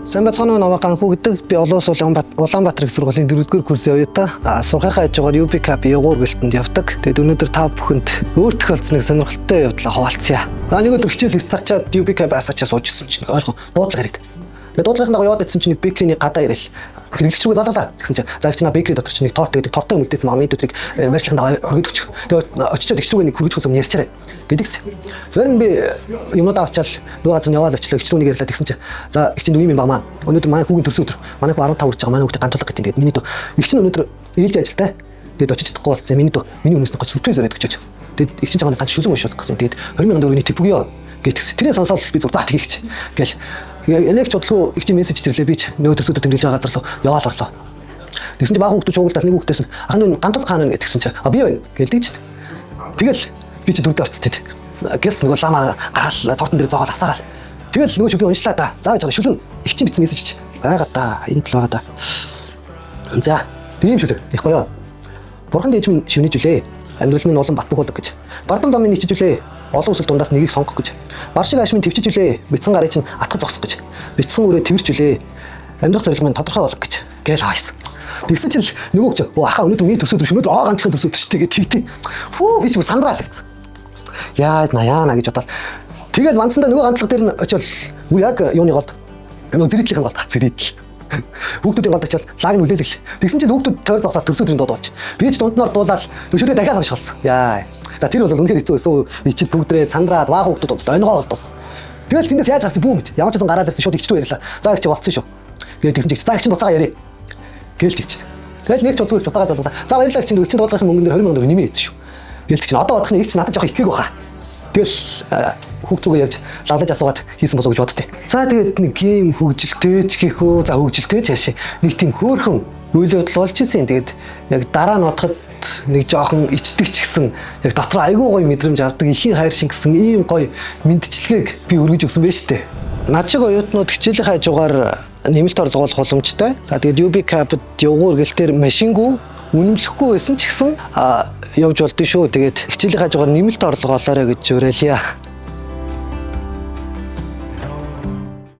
Сайн бацхан намайг Ганхүү гэдэг. Би олон улсын Улаанбаатар их сургуулийн 4-р курсын оюутан. Сургахаа яжгаар UB Cup ягуур гэлтэнд явдаг. Тэгээд өнөөдөр та бүхэнд өөртөх болцсныг сонирхолтой явдлаа хуваалцъя. Нэг өдөр хичээл стартчаад UB Cup асаачаа суужсэн чинь ойлгоо дуудлага яриад. Тэгээд дуудлагынхаа яваад идсэн чинь нэг бекрийн гадаа ирэл. Хэрэглэгчрүү залгалаа гэсэн чинь заагч на бекри дотор чинь нэг торт гэдэг тортой мэдээсэн мамидуудыг маршлаханд хөргөж өгч. Тэгээд очичоод ихчрүүгээ нэг хөргөж хүсэм ярьчаарай гэдэгс. Тэгэхээр би юмудаа авчаал нөгөө газар яваад очлоо ихчрүүнийг ярьлаа тэгсэн чинь за ихчинд үе юм бамаа. Өнөөдөр манай хүүгийн төрсөн өдөр. Манай хүү 15 хүрч байгаа. Манай хүүхдээ гантуулга гэдэг. Тэгээд миний дөө ихчин өнөөдөр ээлж ажилтай. Тэгээд очиж чадахгүй бол за миний өмнөөс нь гоц сүрприз өрөөд гэж. Тэгээд ихчин цагааны ганц шүлэн уушуулах гэсэн. Тэгээд 20,000 төгрөгийн тип өгөө гэтгс. Тэрээ сонсоод би зурдаа тэгийгч. Гэл яг ч бодлоо их чинь мессеж ирлээ би ч нөгөө төсөөд тэмдэглэж байгаа газар руу яваал орлоо. Тэгсэн чинь баахан хүмүүс шуугуулдаад нэг хүүхдээс нь ахын гантал хаана гэдгсэн чинь би байна гэлдэг ч. Тэгэл би ч дөрөвд орцсон тийм. Гэс нөгөө лама гараал тортон дээр зоогоод асаагаал. Тэгэл нөгөө шүлэг уншлаа да. Зааж байгаа шүлэн их чинь битсэн мессеж байгаа да. Энд л байгаа да. За тийм шүлэг их гоё. Бурхан дээж минь шивнэж үлээ. Амьдрал минь улам бат бөх болог гэж. Бардам зам минь ичижүүлээ. Олон үсэл дундаас нэгийг сонгох гэж. Бар шиг ааш минь төвчж үлээ. Бицэн гарыг чинь атгах зогсох гэж. Бицэн үрээ тэрч үлээ. Амьдрах зорилго минь тодорхой болох гэж. Гээл хайсан. Тэгсэн чинь нөгөө ч ахаа өнөөдөр миний төсөөд өнөөдөр ганцхан төсөөд ч тэгээд тэгтээ. Фүү би ч сандраа л гэсэн. Яа яана гэж бодоод. Тэгээд ванцсандаа нөгөө ганцлаг дээр нь очиод бүр яг юуны голд нөгөө зэрэглэлийн голд зэрэгдэл. Хүүхдүүдийн голд очиод лаг нь үлээлэл. Тэгсэн чинь хүүхдүүд тойр зогсоод төсөөдрийн дууд болчих. Би ч дунд нь дуулаад төшөөдөө дахиад хамшгалсан. Яа. За тэр бол үнэхээр хэцүү байсан. Ичид бүгдрээ цандраад ваа хүүхдүүд онцтой оногоо болдсон. Тэгэл тэндээс яаж гарсан бүүм гэж. Ямар ч сан гараад ирсэн шууд ичрүү ярьлаа. За их чи болцсон шүү. Тэгээд тэгсэн чи за их чи буцаага яриа. Гээл тэгч. Тэгэл нэг ч болгүй их буцаага залуулаа. За баярлалаа чинь өгчин дуудлагын мөнгөн дээр 20,000 төгрөг нэмээ хийсэн шүү. Гээл тэгч. Одоо бодох нь их чи надад жоох ихгээг баха. Тэгэл хүүхдүүгээ ярьж лавлаж асуугаад хийсэн болов гэж боддتي. За тэгээд нэг ийм хөгжилтэй ч гэхүү за хөгжилтэй ч хаашаа нэг тийм хөөхөн үйл явдал болж ирсэн. Тэгээд яг дараа нь бодоход нэг жоохон ичдэг ч гэсэн яг дотор айгүй гоё мэдрэмж авдаг ихийн хайр шиг гэсэн ийм гоё мэдчилгээг би өргөж өгсөн байж тээ. Над шиг оюутнууд хичээлийн хажуугаар нэмэлт орлогоолох боломжтой. За тэгээд UB Cup-д явгуур гэлтэр машингүй үнэмлэхгүй байсан ч гэсэн явж болдсон шүү. Тэгээд хичээлийн хажуугаар нэмэлт орлого олоорой гэж уриалъя.